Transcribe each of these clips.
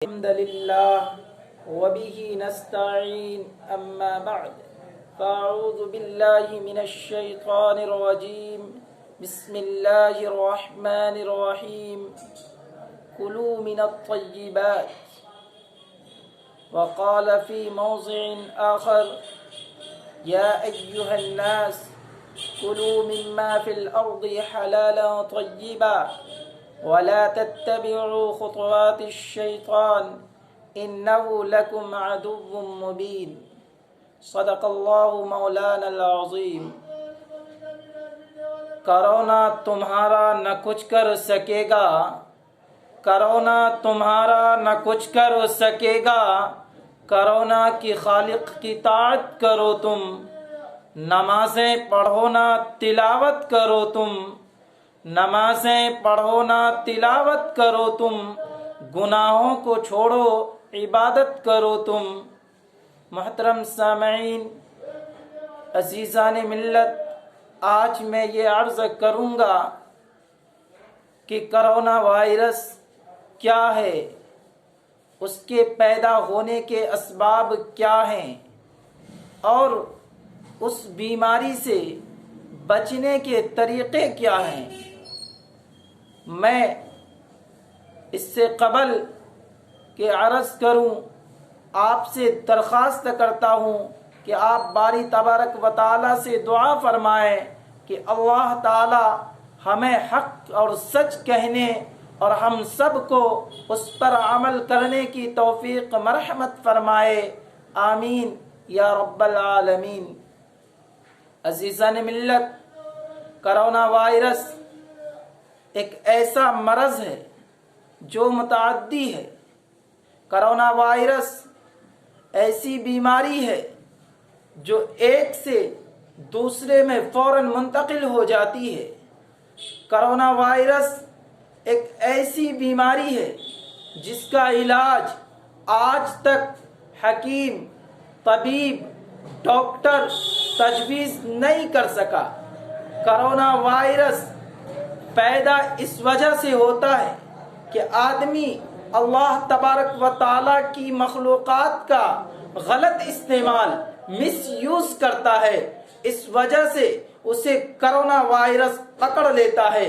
الحمد لله وبه نستعين أما بعد فأعوذ بالله من الشيطان الرجيم بسم الله الرحمن الرحيم كلوا من الطيبات. وقال في موضع آخر يا أيها الناس كلوا مما في الأرض حلالا طيبا ولا تتبعوا خطوات الشيطان إنه لكم عدو مبين. صدق اللہ مولانا العظیم. کرونا تمہارا نہ کچھ کر سکے گا، کرونا تمہارا نہ کچھ کر سکے گا، کرونا کی خالق کی طاعت کرو تم، نمازیں پڑھو نہ تلاوت کرو تم، نمازیں پڑھو نہ تلاوت کرو تم، گناہوں کو چھوڑو عبادت کرو تم. محترم سامعین، عزیزان ملت، آج میں یہ عرض کروں گا کہ کرونا وائرس کیا ہے، اس کے پیدا ہونے کے اسباب کیا ہیں اور اس بیماری سے بچنے کے طریقے کیا ہیں. میں اس سے قبل کہ عرض کروں آپ سے درخواست کرتا ہوں کہ آپ باری تبارک و تعالی سے دعا فرمائیں کہ اللہ تعالی ہمیں حق اور سچ کہنے اور ہم سب کو اس پر عمل کرنے کی توفیق مرحمت فرمائے. آمین یا رب العالمین. عزیزان ملت، کرونا وائرس ایک ایسا مرض ہے جو متعدی ہے. کرونا وائرس ایسی بیماری ہے جو ایک سے دوسرے میں فوراً منتقل ہو جاتی ہے. کرونا وائرس ایک ایسی بیماری ہے جس کا علاج آج تک حکیم، طبیب، ڈاکٹر تجویز نہیں کر سکا. کرونا وائرس پیدا اس وجہ سے ہوتا ہے کہ آدمی اللہ تبارک و تعالیٰ کی مخلوقات کا غلط استعمال، مس یوز کرتا ہے. اس وجہ سے اسے کرونا وائرس پکڑ لیتا ہے.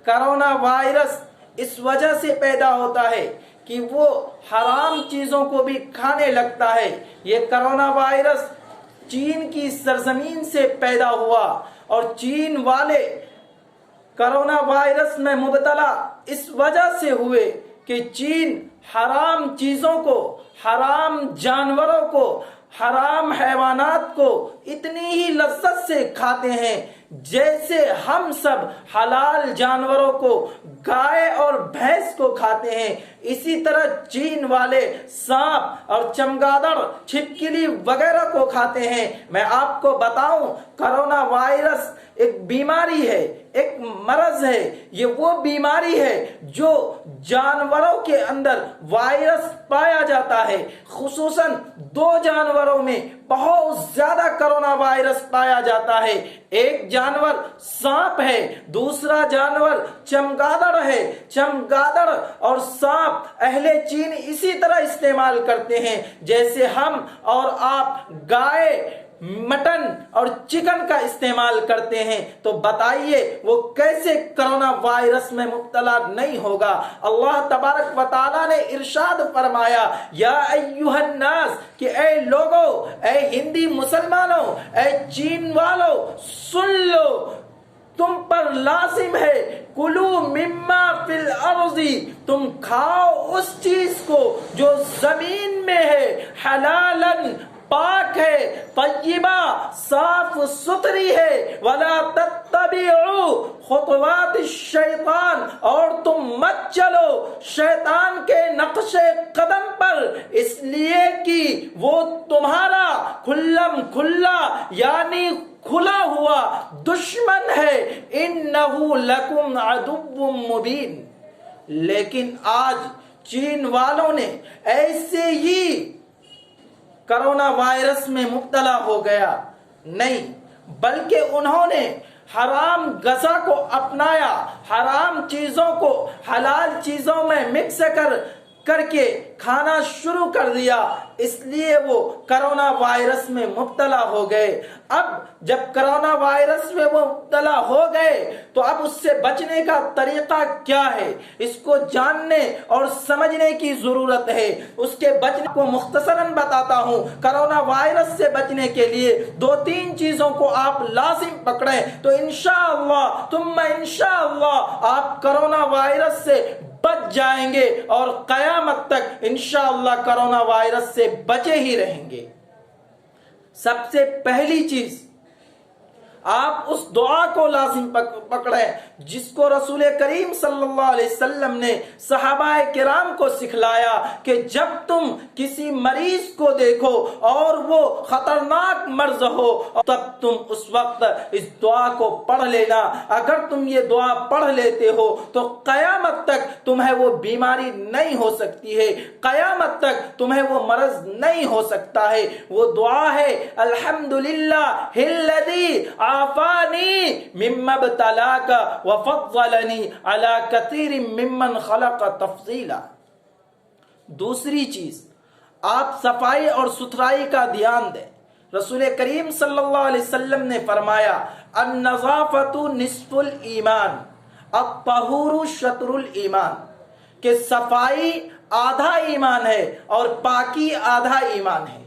کرونا وائرس اس وجہ سے پیدا ہوتا ہے کہ وہ حرام چیزوں کو بھی کھانے لگتا ہے. یہ کرونا وائرس چین کی سرزمین سے پیدا ہوا اور چین والے کرونا وائرس میں مبتلا اس وجہ سے ہوئے کہ چین حرام چیزوں کو، حرام جانوروں کو، حرام حیوانات کو اتنی ہی لذت سے کھاتے ہیں جیسے ہم سب حلال جانوروں کو، گائے اور بھینس کو کھاتے ہیں. اسی طرح چین والے سانپ اور چمگادڑ، چھپکلی وغیرہ کو کھاتے ہیں. میں آپ کو بتاؤں، کرونا وائرس ایک بیماری ہے، ایک مرض ہے. یہ وہ بیماری ہے جو جانوروں کے اندر وائرس پایا جاتا ہے. خصوصاً 2 جانوروں میں بہت زیادہ کرونا وائرس پایا جاتا ہے. ایک جانور سانپ ہے، دوسرا جانور چمگادڑ ہے. چمگادڑ اور سانپ اہل چین اسی طرح استعمال کرتے ہیں جیسے ہم اور آپ گائے، مٹن اور چکن کا استعمال کرتے ہیں. تو بتائیے وہ کیسے کرونا وائرس میں مبتلا نہیں ہوگا. اللہ تبارک و تعالیٰ نے ارشاد فرمایا، یا ایھا الناس، کہ اے لوگو، اے ہندی مسلمانوں، اے چین والوں، سن لو، تم پر لازم ہے، کلو مما فی الارض، تم کھاؤ اس چیز کو جو زمین میں ہے، حلالن، پاک ہے، طیبہ، صاف ستھری ہے، ولا تتبعوا خطوات الشیطان، اور تم مت چلو شیطان کے نقش قدم پر، اس لیے کہ وہ تمہارا کھلم کھلا یعنی کھلا ہوا دشمن ہے. انہ لکم عدو مبین. لیکن آج چین والوں نے ایسے ہی کرونا وائرس میں مبتلا ہو گیا نہیں، بلکہ انہوں نے حرام غذا کو اپنایا، حرام چیزوں کو حلال چیزوں میں مکس کر کر کے کھانا شروع کر دیا، اس لیے وہ کرونا وائرس میں مبتلا ہو گئے۔ اب جب کرونا وائرس میں وہ مبتلا ہو گئے تو اب اس سے بچنے کا طریقہ کیا ہے، اس کو جاننے اور سمجھنے کی ضرورت ہے۔ اس کے بچنے کو مختصراً بتاتا ہوں۔ کرونا وائرس سے بچنے کے لیے 2-3 چیزوں کو آپ لازم پکڑیں تو انشاءاللہ ثم انشاءاللہ آپ کرونا وائرس سے بچ جائیں گے اور قیامت تک انشاءاللہ کرونا وائرس سے بچے ہی رہیں گے۔ سب سے پہلی چیز، آپ اس دعا کو لازم پکڑیں جس کو رسول کریم صلی اللہ علیہ وسلم نے صحابہ کرام کو سکھلایا کہ جب تم کسی مریض کو دیکھو اور وہ خطرناک مرض ہو تب تم اس وقت اس دعا کو پڑھ لینا۔ اگر تم یہ دعا پڑھ لیتے ہو تو قیامت تک تمہیں وہ بیماری نہیں ہو سکتی ہے، قیامت تک تمہیں وہ مرض نہیں ہو سکتا ہے۔ وہ دعا ہے الحمدللہ الذی عافانی مما ابتلاک وفضلنی علی کثیر ممن خلق تفضیلا۔ دوسری چیز، آپ صفائی اور ستھرائی کا دھیان دیں۔ رسول کریم صلی اللہ علیہ وسلم نے فرمایا النظافۃ نصف الایمان الطہور شطر الایمان، کہ صفائی آدھا ایمان ہے اور پاکی آدھا ایمان ہے۔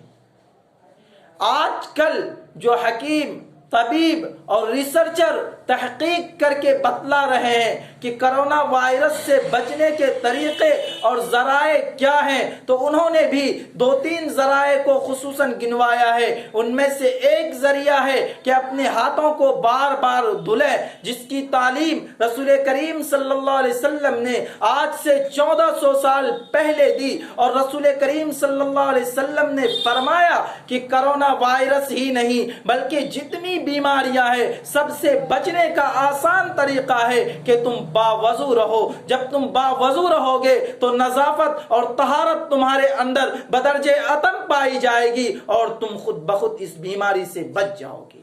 آج کل جو حکیم، طبیب اور ریسرچر تحقیق کر کے بتلا رہے ہیں کہ کرونا وائرس سے بچنے کے طریقے اور ذرائع کیا ہیں، تو انہوں نے بھی 2-3 ذرائع کو خصوصاً گنوایا ہے۔ ان میں سے ایک ذریعہ ہے کہ اپنے ہاتھوں کو بار بار دھلیں، جس کی تعلیم رسول کریم صلی اللہ علیہ وسلم نے آج سے 1400 سال پہلے دی، اور رسول کریم صلی اللہ علیہ وسلم نے فرمایا کہ کرونا وائرس ہی نہیں بلکہ جتنی بیماریاں ہیں سب سے بچنے کا آسان طریقہ ہے کہ تم باوضو رہو۔ جب تم باوضو رہو گے تو نظافت اور طہارت تمہارے اندر بدرجہ اتم پائی جائے گی اور تم خود بخود اس بیماری سے بچ جاؤ گی۔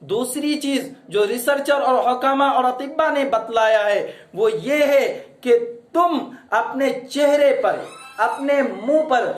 دوسری چیز جو ریسرچر اور حکامہ اور اطباء نے بتلایا ہے وہ یہ ہے کہ تم اپنے چہرے پر، اپنے منہ پر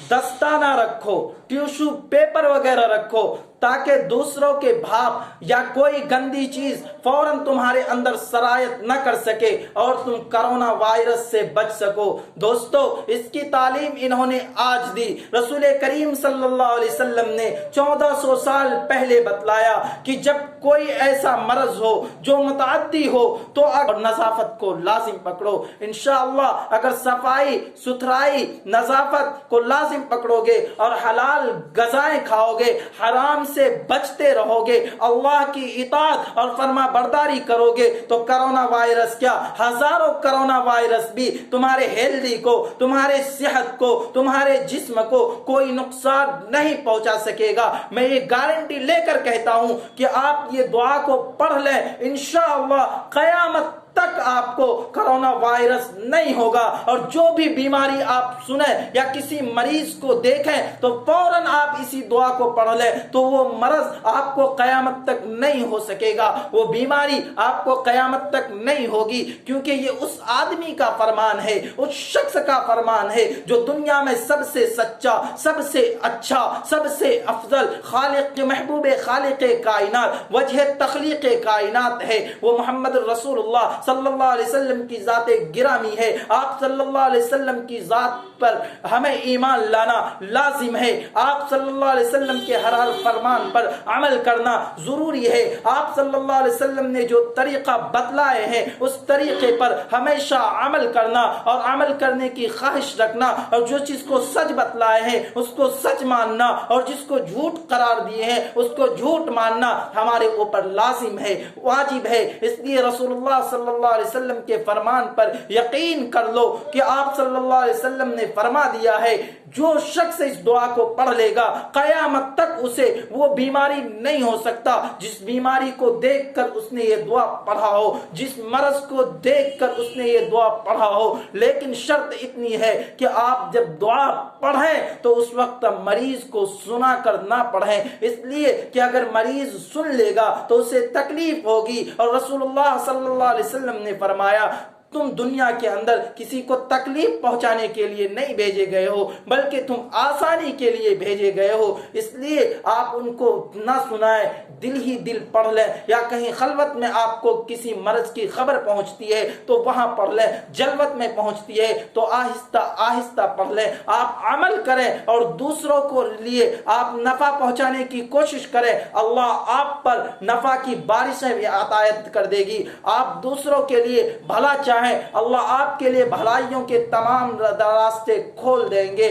دستانہ رکھو، ٹیشو پیپر وغیرہ رکھو، تاکہ دوسروں کے بھاپ یا کوئی گندی چیز فوراً تمہارے اندر سرایت نہ کر سکے اور تم کرونا وائرس سے بچ سکو۔ دوستو، اس کی تعلیم انہوں نے آج دی۔ رسول کریم صلی اللہ علیہ وسلم نے 1400 سال پہلے بتلایا کہ جب کوئی ایسا مرض ہو جو متعدی ہو تو نظافت کو لازم پکڑو۔ انشاءاللہ اگر صفائی، ستھرائی، نظافت کو لازم پکڑو گے اور حلال غذائیں کھاؤ گے، حرام سے بچتے رہو گے، اللہ کی اطاعت اور فرما برداری کرو گے، تو کرونا وائرس کیا، ہزاروں کرونا وائرس بھی تمہارے ہیلدی کو، تمہارے صحت کو، تمہارے جسم کو کوئی نقصان نہیں پہنچا سکے گا۔ میں یہ گارنٹی لے کر کہتا ہوں کہ آپ یہ دعا کو پڑھ لیں، انشاءاللہ قیامت تک آپ کو کرونا وائرس نہیں ہوگا، اور جو بھی بیماری آپ سنیں یا کسی مریض کو دیکھیں تو فوراً آپ اسی دعا کو پڑھ لیں، تو وہ مرض آپ کو قیامت تک نہیں ہو سکے گا، وہ بیماری آپ کو قیامت تک نہیں ہوگی، کیونکہ یہ اس آدمی کا فرمان ہے، اس شخص کا فرمان ہے جو دنیا میں سب سے سچا، سب سے اچھا، سب سے افضل، خالق کے محبوب، خالق کائنات، وجہ تخلیق کائنات ہے، وہ محمد رسول اللہ صلی اللہ علیہ وسلم کی ذات گرامی ہے۔ آپ صلی اللہ علیہ وسلم کی ذات پر ہمیں ایمان لانا لازم ہے، آپ صلی اللہ علیہ وسلم کے ہر فرمان پر عمل کرنا ضروری ہے۔ آپ صلی اللہ علیہ وسلم نے جو طریقہ بتلائے ہیں اس طریقے پر ہمیشہ عمل کرنا اور عمل کرنے کی خواہش رکھنا، اور جو چیز کو سچ بتلائے ہیں اس کو سچ ماننا، اور جس کو جھوٹ قرار دیے ہیں اس کو جھوٹ ماننا ہمارے اوپر لازم ہے، واجب ہے۔ اس لیے رسول اللہ صلی اللہ علیہ وسلم کے فرمان پر یقین کر لو کہ آپ صلی اللہ علیہ وسلم نے فرما دیا ہے جو شخص اس دعا کو پڑھ لے گا قیامت تک اسے وہ بیماری نہیں ہو سکتا جس بیماری کو دیکھ کر اس نے یہ دعا پڑھا ہو، جس مرض کو دیکھ کر اس نے یہ دعا پڑھا ہو۔ لیکن شرط اتنی ہے کہ آپ جب دعا پڑھیں تو اس وقت مریض کو سنا کر نہ پڑھیں، اس لیے کہ اگر مریض سن لے گا تو اسے تکلیف ہوگی، اور رسول اللہ صلی اللہ علیہ وسلم نے فرمایا تم دنیا کے اندر کسی کو تکلیف پہنچانے کے لیے نہیں بھیجے گئے ہو، بلکہ تم آسانی کے لیے بھیجے گئے ہو۔ اس لیے آپ ان کو نہ سنائیں، دل ہی دل پڑھ لیں، یا کہیں خلوت میں آپ کو کسی مرض کی خبر پہنچتی ہے تو وہاں پڑھ لیں، جلوت میں پہنچتی ہے تو آہستہ آہستہ پڑھ لیں۔ آپ عمل کریں اور دوسروں کو لیے آپ نفع پہنچانے کی کوشش کریں، اللہ آپ پر نفع کی بارشیں بھی عطایت کر دے گی۔ آپ دوسروں کے لیے بھلا چاہیں، اللہ آپ کے لیے بھلائیوں کے تمام راستے کھول دیں گے۔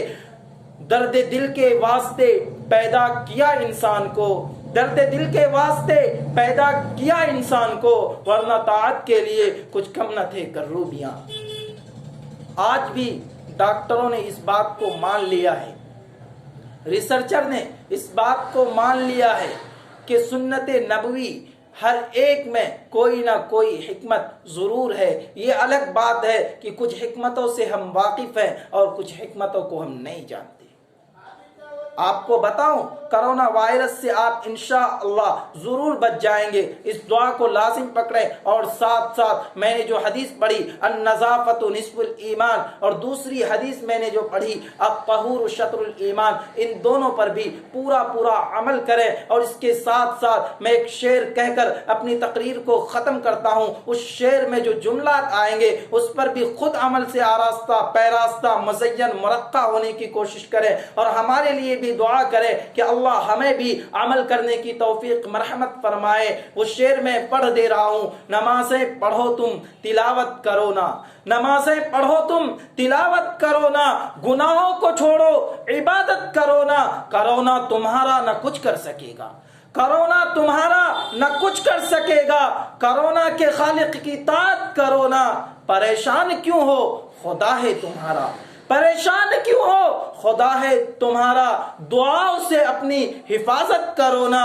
درد دل کے واسطے پیدا کیا انسان کو، درد دل کے واسطے پیدا کیا انسان کو، ورنہ طاعت کے لیے کچھ کم نہ تھے کروبیاں۔ آج بھی ڈاکٹروں نے اس بات کو مان لیا ہے، ریسرچر نے اس بات کو مان لیا ہے کہ سنت نبوی ہر ایک میں کوئی نہ کوئی حکمت ضرور ہے۔ یہ الگ بات ہے کہ کچھ حکمتوں سے ہم واقف ہیں اور کچھ حکمتوں کو ہم نہیں جانتے۔ آپ کو بتاؤں، کرونا وائرس سے آپ انشاءاللہ ضرور بچ جائیں گے۔ اس دعا کو لازم پکڑیں، اور ساتھ ساتھ میں نے جو حدیث پڑھی النظافت نصف الایمان، اور دوسری حدیث میں نے جو پڑھی الطہور شطر الایمان، ان دونوں پر بھی پورا عمل کریں۔ اور اس کے ساتھ ساتھ میں ایک شعر کہہ کر اپنی تقریر کو ختم کرتا ہوں۔ اس شعر میں جو جملات آئیں گے اس پر بھی خود عمل سے آراستہ پیراستہ مزین مرقع ہونے کی کوشش کریں، اور ہمارے لیے بھی دعا کرے کہ اللہ ہمیں بھی عمل کرنے کی توفیق مرحمت فرمائے۔ وہ شعر میں پڑھ دے رہا ہوں، نمازیں پڑھو تم تلاوت کرو نا، نمازیں پڑھو تم تلاوت کرو نا، گناہوں کو چھوڑو عبادت کرو نا، کرونا تمہارا نہ کچھ کر سکے گا، کرونا تمہارا نہ کچھ کر سکے گا، کرونا کے خالق کی اطاعت کرو نا، پریشان کیوں ہو خدا ہے تمہارا، پریشان کیوں ہو خدا ہے تمہارا، دعاؤں سے اپنی حفاظت کرو نا،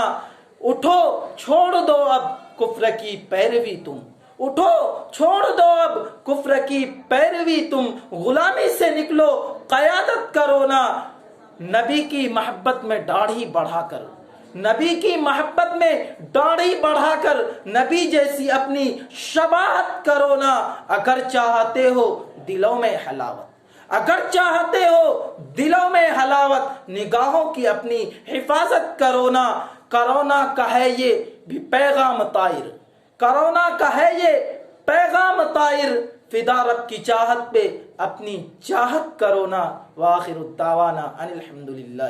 اٹھو چھوڑ دو اب کفر کی پیروی تم، اٹھو چھوڑ دو اب کفر کی پیروی تم، غلامی سے نکلو قیادت کرو نا، نبی کی محبت میں داڑھی بڑھا کر، نبی کی محبت میں داڑھی بڑھا کر نبی جیسی اپنی شباہت کرو نا، اگر چاہتے ہو دلوں میں حلاوت، اگر چاہتے ہو دلوں میں حلاوت، نگاہوں کی اپنی حفاظت کرو نا، کرونا کا ہے یہ بھی پیغام طائر، کرونا کا ہے یہ پیغام طائر، فدا رب کی چاہت پہ اپنی چاہت کرو نا، وآخر الدعوانا ان الحمدللہ۔